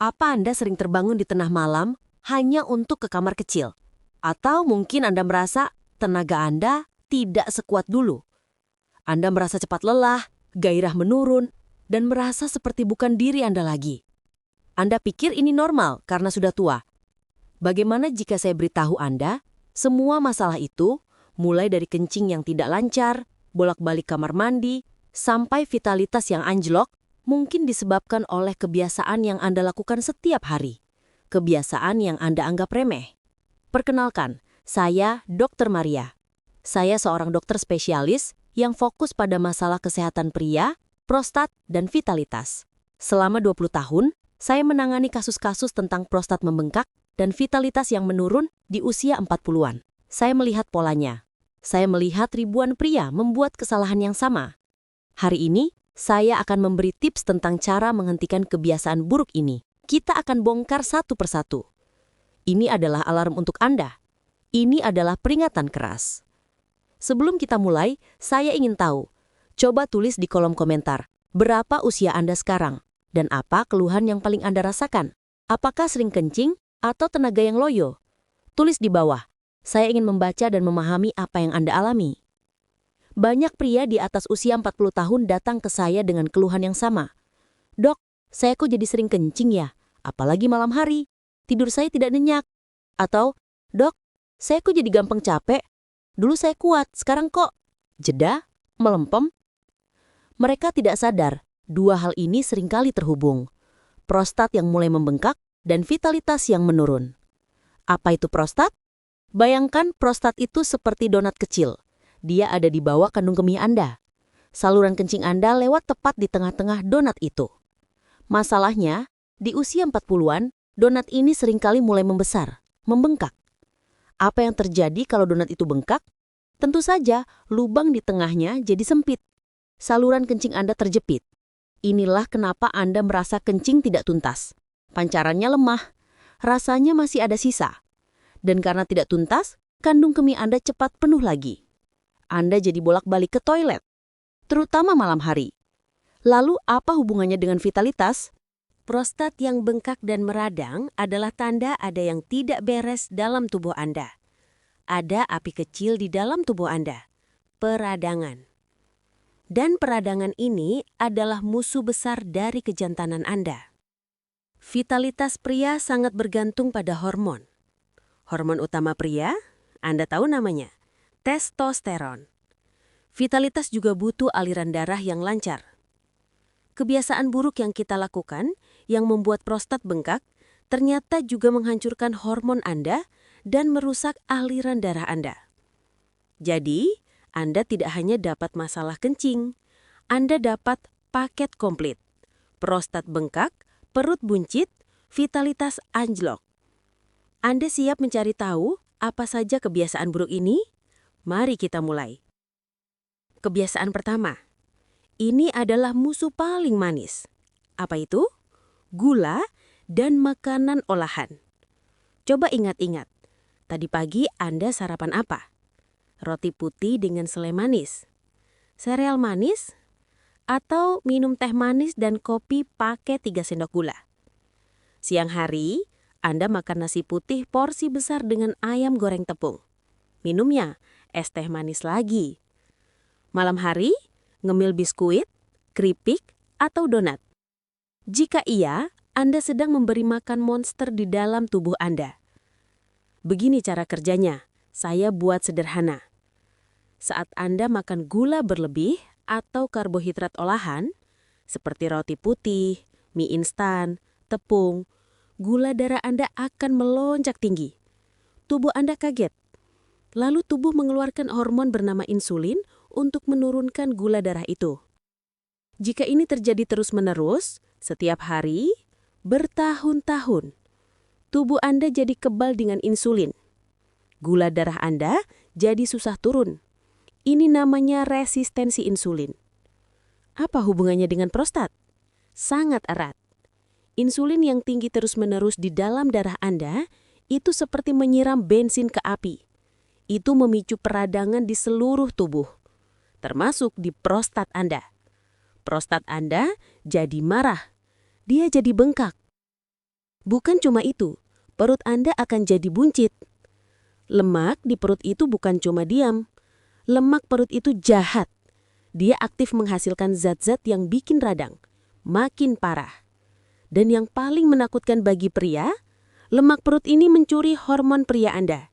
Apa Anda sering terbangun di tengah malam hanya untuk ke kamar kecil? Atau mungkin Anda merasa tenaga Anda tidak sekuat dulu? Anda merasa cepat lelah, gairah menurun, dan merasa seperti bukan diri Anda lagi. Anda pikir ini normal karena sudah tua. Bagaimana jika saya beritahu Anda, semua masalah itu, mulai dari kencing yang tidak lancar, bolak-balik kamar mandi, sampai vitalitas yang anjlok, mungkin disebabkan oleh kebiasaan yang Anda lakukan setiap hari. Kebiasaan yang Anda anggap remeh. Perkenalkan, saya Dr. Maria. Saya seorang dokter spesialis yang fokus pada masalah kesehatan pria, prostat, dan vitalitas. Selama 20 tahun, saya menangani kasus-kasus tentang prostat membengkak dan vitalitas yang menurun di usia 40-an. Saya melihat polanya. Saya melihat ribuan pria membuat kesalahan yang sama. Hari ini, saya akan memberi tips tentang cara menghentikan kebiasaan buruk ini. Kita akan bongkar satu persatu. Ini adalah alarm untuk Anda. Ini adalah peringatan keras. Sebelum kita mulai, saya ingin tahu. Coba tulis di kolom komentar, berapa usia Anda sekarang? Dan apa keluhan yang paling Anda rasakan? Apakah sering kencing atau tenaga yang loyo? Tulis di bawah. Saya ingin membaca dan memahami apa yang Anda alami. Banyak pria di atas usia 40 tahun datang ke saya dengan keluhan yang sama. Dok, saya kok jadi sering kencing ya? Apalagi malam hari. Tidur saya tidak nyenyak. Atau, dok, saya kok jadi gampang capek? Dulu saya kuat, sekarang kok jeda, melempem? Mereka tidak sadar, dua hal ini seringkali terhubung. Prostat yang mulai membengkak dan vitalitas yang menurun. Apa itu prostat? Bayangkan prostat itu seperti donat kecil. Dia ada di bawah kandung kemih Anda. Saluran kencing Anda lewat tepat di tengah-tengah donat itu. Masalahnya, di usia 40-an, donat ini seringkali mulai membesar, membengkak. Apa yang terjadi kalau donat itu bengkak? Tentu saja, lubang di tengahnya jadi sempit. Saluran kencing Anda terjepit. Inilah kenapa Anda merasa kencing tidak tuntas. Pancarannya lemah, rasanya masih ada sisa. Dan karena tidak tuntas, kandung kemih Anda cepat penuh lagi. Anda jadi bolak-balik ke toilet, terutama malam hari. Lalu apa hubungannya dengan vitalitas? Prostat yang bengkak dan meradang adalah tanda ada yang tidak beres dalam tubuh Anda. Ada api kecil di dalam tubuh Anda, peradangan. Dan peradangan ini adalah musuh besar dari kejantanan Anda. Vitalitas pria sangat bergantung pada hormon. Hormon utama pria, Anda tahu namanya, testosteron. Vitalitas juga butuh aliran darah yang lancar. Kebiasaan buruk yang kita lakukan, yang membuat prostat bengkak, ternyata juga menghancurkan hormon Anda dan merusak aliran darah Anda. Jadi, Anda tidak hanya dapat masalah kencing, Anda dapat paket komplit. Prostat bengkak, perut buncit, vitalitas anjlok. Anda siap mencari tahu apa saja kebiasaan buruk ini? Mari kita mulai. Kebiasaan pertama. Ini adalah musuh paling manis. Apa itu? Gula dan makanan olahan. Coba ingat-ingat. Tadi pagi Anda sarapan apa? Roti putih dengan selai manis? Sereal manis? Atau minum teh manis dan kopi pakai 3 sendok gula? Siang hari, Anda makan nasi putih porsi besar dengan ayam goreng tepung. Minumnya, es teh manis lagi. Malam hari, ngemil biskuit, keripik, atau donat. Jika iya, Anda sedang memberi makan monster di dalam tubuh Anda. Begini cara kerjanya, saya buat sederhana. Saat Anda makan gula berlebih atau karbohidrat olahan, seperti roti putih, mie instan, tepung, gula darah Anda akan melonjak tinggi. Tubuh Anda kaget. Lalu tubuh mengeluarkan hormon bernama insulin untuk menurunkan gula darah itu. Jika ini terjadi terus-menerus, setiap hari, bertahun-tahun, tubuh Anda jadi kebal dengan insulin. Gula darah Anda jadi susah turun. Ini namanya resistensi insulin. Apa hubungannya dengan prostat? Sangat erat. Insulin yang tinggi terus-menerus di dalam darah Anda itu seperti menyiram bensin ke api. Itu memicu peradangan di seluruh tubuh, termasuk di prostat Anda. Prostat Anda jadi marah. Dia jadi bengkak. Bukan cuma itu, perut Anda akan jadi buncit. Lemak di perut itu bukan cuma diam. Lemak perut itu jahat. Dia aktif menghasilkan zat-zat yang bikin radang, makin parah. Dan yang paling menakutkan bagi pria, lemak perut ini mencuri hormon pria Anda.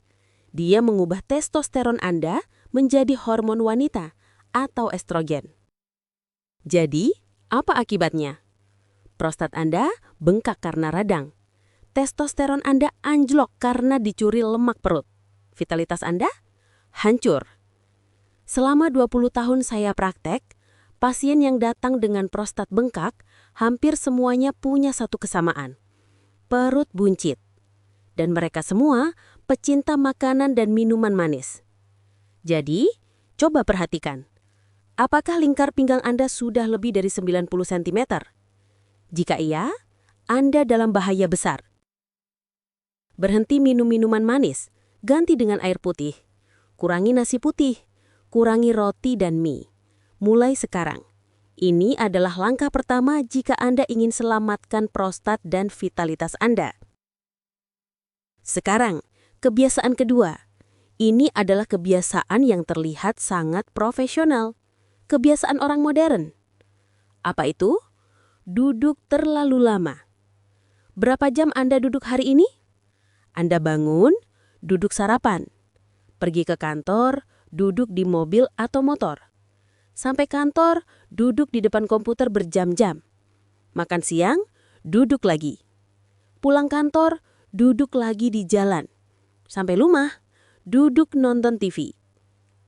Dia mengubah testosteron Anda menjadi hormon wanita atau estrogen. Jadi, apa akibatnya? Prostat Anda bengkak karena radang. Testosteron Anda anjlok karena dicuri lemak perut. Vitalitas Anda hancur. Selama 20 tahun saya praktek, pasien yang datang dengan prostat bengkak hampir semuanya punya satu kesamaan. Perut buncit. Dan mereka semua pecinta makanan dan minuman manis. Jadi, coba perhatikan. Apakah lingkar pinggang Anda sudah lebih dari 90 cm? Jika iya, Anda dalam bahaya besar. Berhenti minum minuman manis, ganti dengan air putih. Kurangi nasi putih, kurangi roti dan mie. Mulai sekarang. Ini adalah langkah pertama jika Anda ingin selamatkan prostat dan vitalitas Anda. Sekarang, kebiasaan kedua. Ini adalah kebiasaan yang terlihat sangat profesional. Kebiasaan orang modern. Apa itu? Duduk terlalu lama. Berapa jam Anda duduk hari ini? Anda bangun, duduk sarapan. Pergi ke kantor, duduk di mobil atau motor. Sampai kantor, duduk di depan komputer berjam-jam. Makan siang, duduk lagi. Pulang kantor, duduk lagi di jalan. Sampai rumah, duduk nonton TV.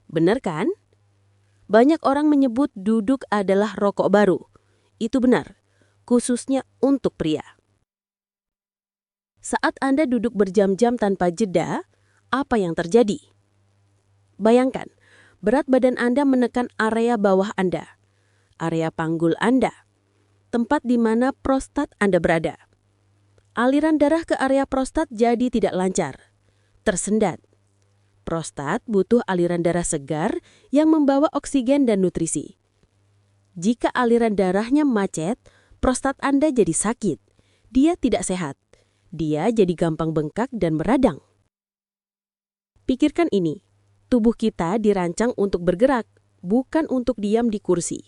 Benar kan? Banyak orang menyebut duduk adalah rokok baru. Itu benar, khususnya untuk pria. Saat Anda duduk berjam-jam tanpa jeda, apa yang terjadi? Bayangkan, berat badan Anda menekan area bawah Anda, area panggul Anda, tempat di mana prostat Anda berada. Aliran darah ke area prostat jadi tidak lancar, tersendat. Prostat butuh aliran darah segar yang membawa oksigen dan nutrisi. Jika aliran darahnya macet, prostat Anda jadi sakit. Dia tidak sehat. Dia jadi gampang bengkak dan meradang. Pikirkan ini, tubuh kita dirancang untuk bergerak, bukan untuk diam di kursi.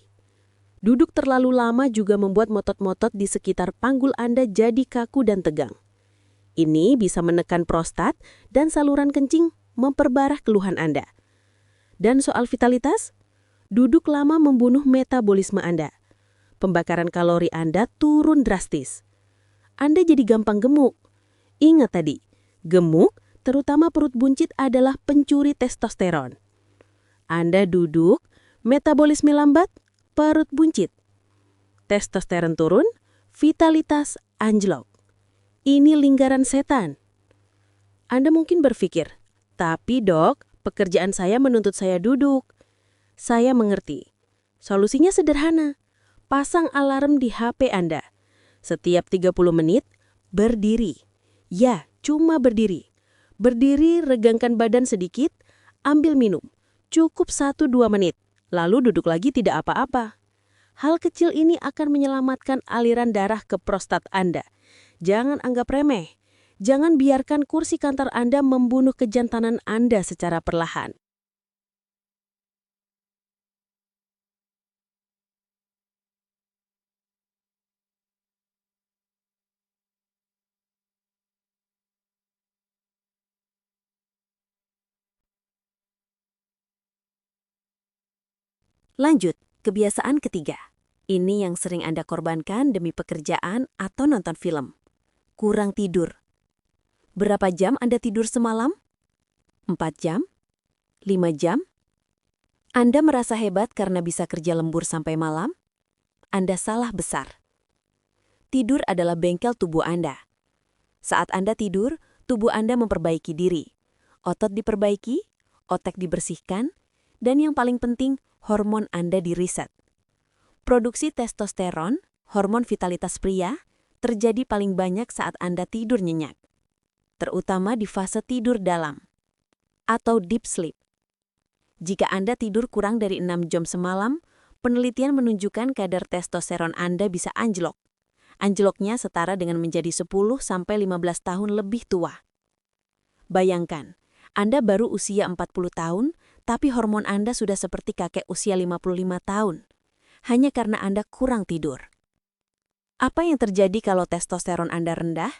Duduk terlalu lama juga membuat motot-motot di sekitar panggul Anda jadi kaku dan tegang. Ini bisa menekan prostat dan saluran kencing, memperparah keluhan Anda. Dan soal vitalitas, duduk lama membunuh metabolisme Anda. Pembakaran kalori Anda turun drastis. Anda jadi gampang gemuk. Ingat tadi, gemuk, terutama perut buncit adalah pencuri testosteron. Anda duduk, metabolisme lambat, perut buncit. Testosteron turun, vitalitas anjlok. Ini lingkaran setan. Anda mungkin berpikir, tapi dok, pekerjaan saya menuntut saya duduk. Saya mengerti. Solusinya sederhana. Pasang alarm di HP Anda. Setiap 30 menit, berdiri. Ya, cuma berdiri. Berdiri, regangkan badan sedikit, ambil minum. Cukup 1-2 menit. Lalu duduk lagi tidak apa-apa. Hal kecil ini akan menyelamatkan aliran darah ke prostat Anda. Jangan anggap remeh. Jangan biarkan kursi kantor Anda membunuh kejantanan Anda secara perlahan. Lanjut, kebiasaan ketiga. Ini yang sering Anda korbankan demi pekerjaan atau nonton film. Kurang tidur. Berapa jam Anda tidur semalam? 4 jam? 5 jam? Anda merasa hebat karena bisa kerja lembur sampai malam? Anda salah besar. Tidur adalah bengkel tubuh Anda. Saat Anda tidur, tubuh Anda memperbaiki diri. Otot diperbaiki, otak dibersihkan, dan yang paling penting, hormon Anda diriset. Produksi testosteron, hormon vitalitas pria, terjadi paling banyak saat Anda tidur nyenyak. Terutama di fase tidur dalam, atau deep sleep. Jika Anda tidur kurang dari 6 jam semalam, penelitian menunjukkan kadar testosteron Anda bisa anjlok. Anjloknya setara dengan menjadi 10-15 tahun lebih tua. Bayangkan, Anda baru usia 40 tahun, tapi hormon Anda sudah seperti kakek usia 55 tahun. Hanya karena Anda kurang tidur. Apa yang terjadi kalau testosteron Anda rendah?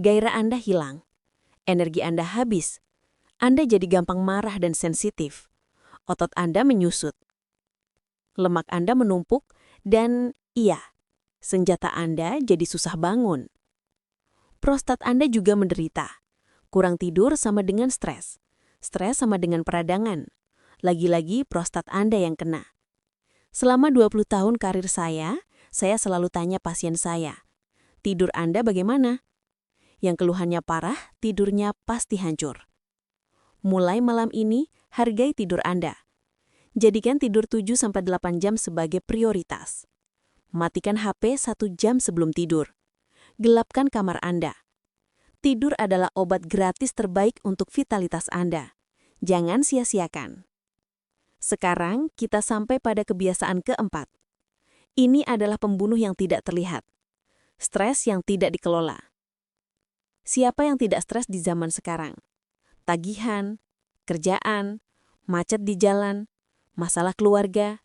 Gairah Anda hilang. Energi Anda habis. Anda jadi gampang marah dan sensitif. Otot Anda menyusut. Lemak Anda menumpuk dan iya, senjata Anda jadi susah bangun. Prostat Anda juga menderita. Kurang tidur sama dengan stres. Stres sama dengan peradangan. Lagi-lagi prostat Anda yang kena. Selama 20 tahun karir saya selalu tanya pasien saya, tidur Anda bagaimana? Yang keluhannya parah, tidurnya pasti hancur. Mulai malam ini, hargai tidur Anda. Jadikan tidur 7-8 jam sebagai prioritas. Matikan HP 1 jam sebelum tidur. Gelapkan kamar Anda. Tidur adalah obat gratis terbaik untuk vitalitas Anda. Jangan sia-siakan. Sekarang kita sampai pada kebiasaan keempat. Ini adalah pembunuh yang tidak terlihat. Stres yang tidak dikelola. Siapa yang tidak stres di zaman sekarang? Tagihan, kerjaan, macet di jalan, masalah keluarga.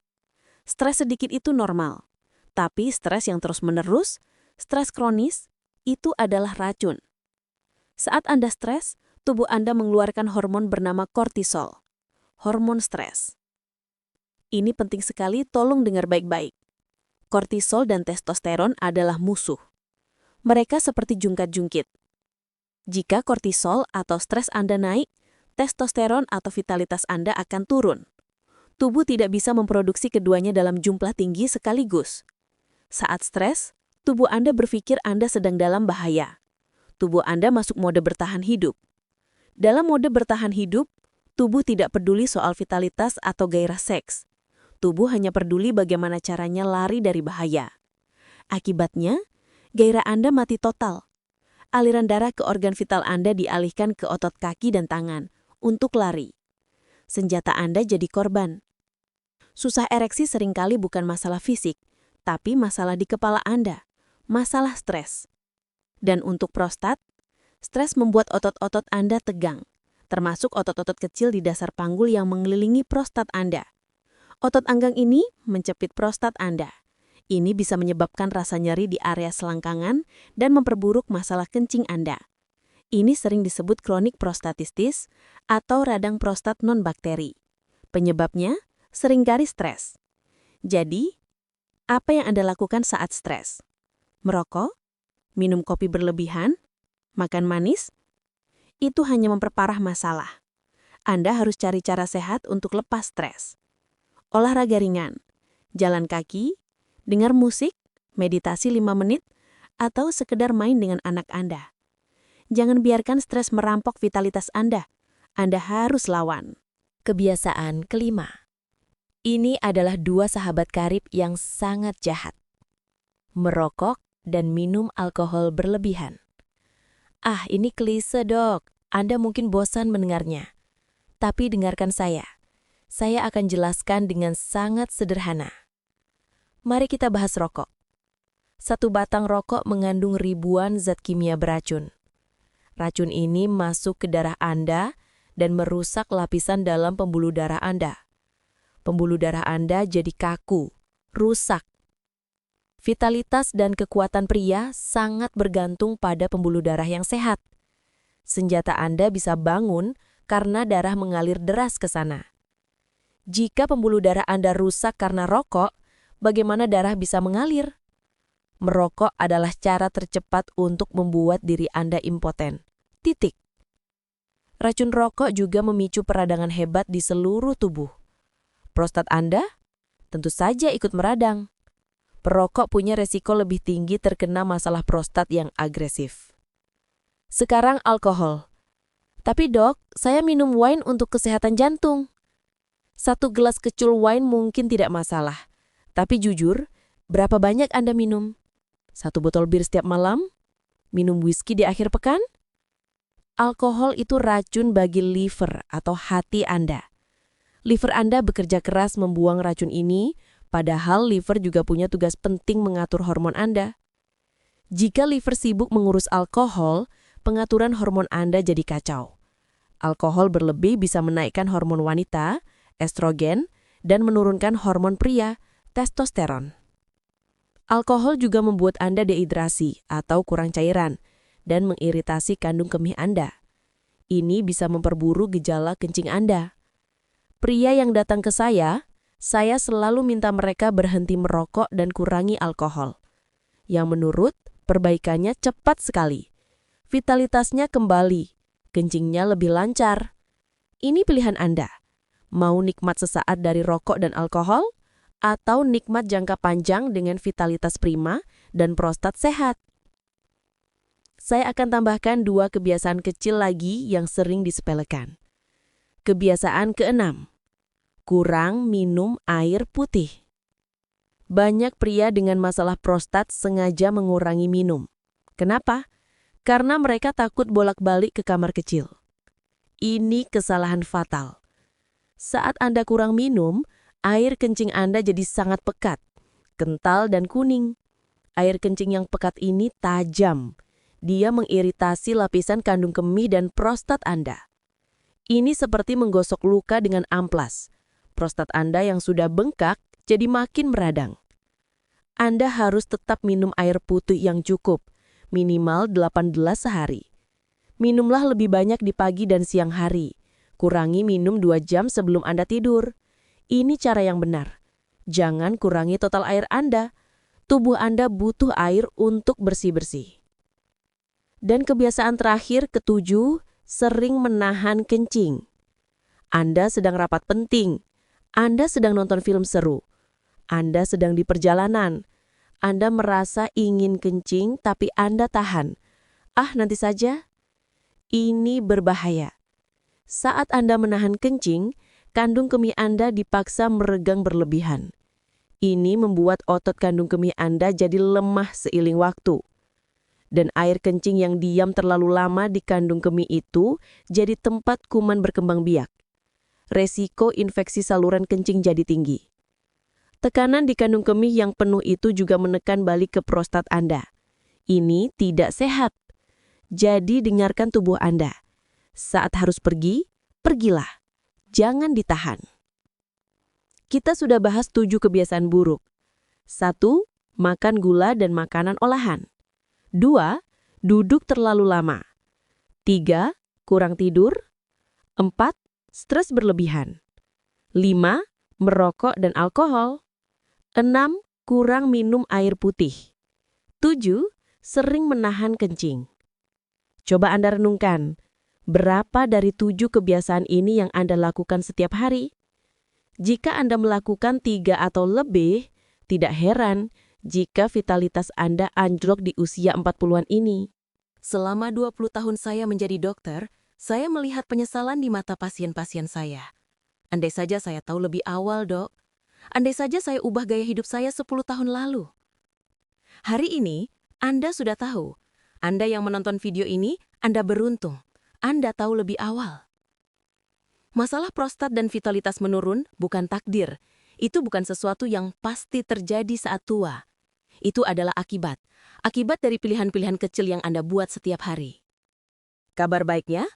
Stres sedikit itu normal. Tapi stres yang terus-menerus, stres kronis, itu adalah racun. Saat Anda stres, tubuh Anda mengeluarkan hormon bernama kortisol, hormon stres. Ini penting sekali, tolong dengar baik-baik. Kortisol dan testosteron adalah musuh. Mereka seperti jungkat-jungkit. Jika kortisol atau stres Anda naik, testosteron atau vitalitas Anda akan turun. Tubuh tidak bisa memproduksi keduanya dalam jumlah tinggi sekaligus. Saat stres, tubuh Anda berpikir Anda sedang dalam bahaya. Tubuh Anda masuk mode bertahan hidup. Dalam mode bertahan hidup, tubuh tidak peduli soal vitalitas atau gairah seks. Tubuh hanya peduli bagaimana caranya lari dari bahaya. Akibatnya, gairah Anda mati total. Aliran darah ke organ vital Anda dialihkan ke otot kaki dan tangan untuk lari. Senjata Anda jadi korban. Susah ereksi seringkali bukan masalah fisik, tapi masalah di kepala Anda, masalah stres. Dan untuk prostat, stres membuat otot-otot Anda tegang, termasuk otot-otot kecil di dasar panggul yang mengelilingi prostat Anda. Otot anggang ini mencepit prostat Anda. Ini bisa menyebabkan rasa nyeri di area selangkangan dan memperburuk masalah kencing Anda. Ini sering disebut kronik prostatitis atau radang prostat non-bakteri. Penyebabnya seringkali stres. Jadi, apa yang Anda lakukan saat stres? Merokok? Minum kopi berlebihan? Makan manis? Itu hanya memperparah masalah. Anda harus cari cara sehat untuk lepas stres. Olahraga ringan, jalan kaki, dengar musik, meditasi 5 menit, atau sekedar main dengan anak Anda. Jangan biarkan stres merampok vitalitas Anda. Anda harus lawan. Kebiasaan kelima. Ini adalah 2 sahabat karib yang sangat jahat. Merokok dan minum alkohol berlebihan. Ah, ini klise, Dok. Anda mungkin bosan mendengarnya. Tapi dengarkan saya. Saya akan jelaskan dengan sangat sederhana. Mari kita bahas rokok. 1 batang rokok mengandung ribuan zat kimia beracun. Racun ini masuk ke darah Anda dan merusak lapisan dalam pembuluh darah Anda. Pembuluh darah Anda jadi kaku, rusak. Vitalitas dan kekuatan pria sangat bergantung pada pembuluh darah yang sehat. Senjata Anda bisa bangun karena darah mengalir deras ke sana. Jika pembuluh darah Anda rusak karena rokok, bagaimana darah bisa mengalir? Merokok adalah cara tercepat untuk membuat diri Anda impoten. Titik. Racun rokok juga memicu peradangan hebat di seluruh tubuh. Prostat Anda tentu saja ikut meradang. Perokok punya resiko lebih tinggi terkena masalah prostat yang agresif. Sekarang alkohol. Tapi Dok, saya minum wine untuk kesehatan jantung. 1 gelas kecil wine mungkin tidak masalah. Tapi jujur, berapa banyak Anda minum? 1 botol bir setiap malam? Minum whisky di akhir pekan? Alkohol itu racun bagi liver atau hati Anda. Liver Anda bekerja keras membuang racun ini Padahal liver juga punya tugas penting mengatur hormon Anda. Jika liver sibuk mengurus alkohol, pengaturan hormon Anda jadi kacau. Alkohol berlebih bisa menaikkan hormon wanita, estrogen, dan menurunkan hormon pria, testosteron. Alkohol juga membuat Anda dehidrasi atau kurang cairan dan mengiritasi kandung kemih Anda. Ini bisa memperburuk gejala kencing Anda. Pria yang datang ke saya selalu minta mereka berhenti merokok dan kurangi alkohol. Yang menurut, perbaikannya cepat sekali. Vitalitasnya kembali, kencingnya lebih lancar. Ini pilihan Anda. Mau nikmat sesaat dari rokok dan alkohol, atau nikmat jangka panjang dengan vitalitas prima dan prostat sehat? Saya akan tambahkan 2 kebiasaan kecil lagi yang sering disepelekan. Kebiasaan ke-6. Kurang minum air putih. Banyak pria dengan masalah prostat sengaja mengurangi minum. Kenapa? Karena mereka takut bolak-balik ke kamar kecil. Ini kesalahan fatal. Saat Anda kurang minum, air kencing Anda jadi sangat pekat, kental dan kuning. Air kencing yang pekat ini tajam. Dia mengiritasi lapisan kandung kemih dan prostat Anda. Ini seperti menggosok luka dengan amplas. Prostat Anda yang sudah bengkak jadi makin meradang. Anda harus tetap minum air putih yang cukup, minimal 8 gelas sehari. Minumlah lebih banyak di pagi dan siang hari. Kurangi minum 2 jam sebelum Anda tidur. Ini cara yang benar. Jangan kurangi total air Anda. Tubuh Anda butuh air untuk bersih-bersih. Dan kebiasaan terakhir ke-7, sering menahan kencing. Anda sedang rapat penting. Anda sedang nonton film seru. Anda sedang di perjalanan. Anda merasa ingin kencing tapi Anda tahan. Nanti saja. Ini berbahaya. Saat Anda menahan kencing, kandung kemih Anda dipaksa meregang berlebihan. Ini membuat otot kandung kemih Anda jadi lemah seiring waktu. Dan air kencing yang diam terlalu lama di kandung kemih itu jadi tempat kuman berkembang biak. Resiko infeksi saluran kencing jadi tinggi. Tekanan di kandung kemih yang penuh itu juga menekan balik ke prostat Anda. Ini tidak sehat. Jadi dengarkan tubuh Anda. Saat harus pergi, pergilah. Jangan ditahan. Kita sudah bahas 7 kebiasaan buruk. 1. Makan gula dan makanan olahan. 2. Duduk terlalu lama. 3. Kurang tidur. 4. Stres berlebihan. 5. Merokok dan alkohol. 6. Kurang minum air putih. 7. Sering menahan kencing. Coba Anda renungkan, berapa dari 7 kebiasaan ini yang Anda lakukan setiap hari? Jika Anda melakukan 3 atau lebih, tidak heran jika vitalitas Anda anjlok di usia 40-an ini. Selama 20 tahun saya menjadi dokter, saya melihat penyesalan di mata pasien-pasien saya. Andai saja saya tahu lebih awal, Dok. Andai saja saya ubah gaya hidup saya 10 tahun lalu. Hari ini, Anda sudah tahu. Anda yang menonton video ini, Anda beruntung. Anda tahu lebih awal. Masalah prostat dan vitalitas menurun bukan takdir. Itu bukan sesuatu yang pasti terjadi saat tua. Itu adalah akibat. Akibat dari pilihan-pilihan kecil yang Anda buat setiap hari. Kabar baiknya,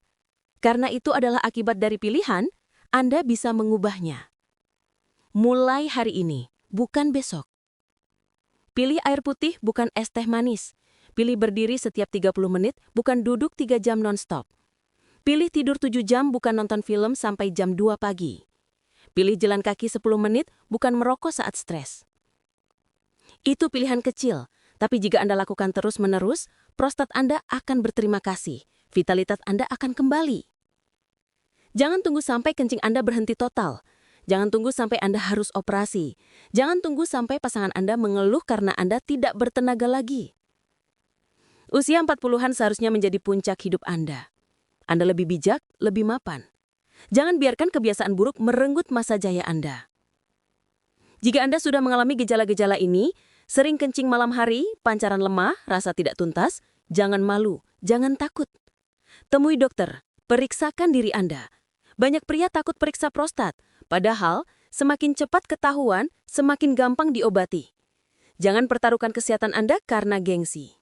karena itu adalah akibat dari pilihan, Anda bisa mengubahnya. Mulai hari ini, bukan besok. Pilih air putih, bukan es teh manis. Pilih berdiri setiap 30 menit, bukan duduk 3 jam non-stop. Pilih tidur 7 jam, bukan nonton film sampai jam 2 pagi. Pilih jalan kaki 10 menit, bukan merokok saat stres. Itu pilihan kecil, tapi jika Anda lakukan terus-menerus, prostat Anda akan berterima kasih. Vitalitas Anda akan kembali. Jangan tunggu sampai kencing Anda berhenti total. Jangan tunggu sampai Anda harus operasi. Jangan tunggu sampai pasangan Anda mengeluh karena Anda tidak bertenaga lagi. Usia 40-an seharusnya menjadi puncak hidup Anda. Anda lebih bijak, lebih mapan. Jangan biarkan kebiasaan buruk merenggut masa jaya Anda. Jika Anda sudah mengalami gejala-gejala ini, sering kencing malam hari, pancaran lemah, rasa tidak tuntas, jangan malu, jangan takut. Temui dokter, periksakan diri Anda. Banyak pria takut periksa prostat, padahal Semakin cepat ketahuan, semakin gampang diobati. Jangan pertaruhkan kesehatan Anda karena gengsi.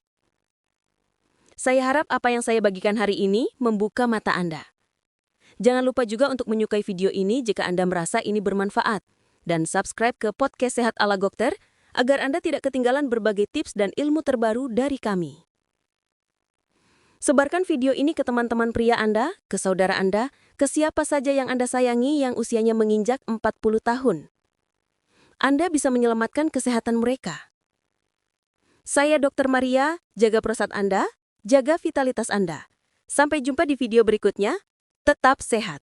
Saya harap apa yang saya bagikan hari ini membuka mata Anda. Jangan lupa juga untuk menyukai video ini jika Anda merasa ini bermanfaat. Dan subscribe ke podcast Sehat ala Gokter agar Anda tidak ketinggalan berbagai tips dan ilmu terbaru dari kami. Sebarkan video ini ke teman-teman pria Anda, ke saudara Anda, ke siapa saja yang Anda sayangi yang usianya menginjak 40 tahun. Anda bisa menyelamatkan kesehatan mereka. Saya Dr. Maria, jaga prostat Anda, jaga vitalitas Anda. Sampai jumpa di video berikutnya, tetap sehat.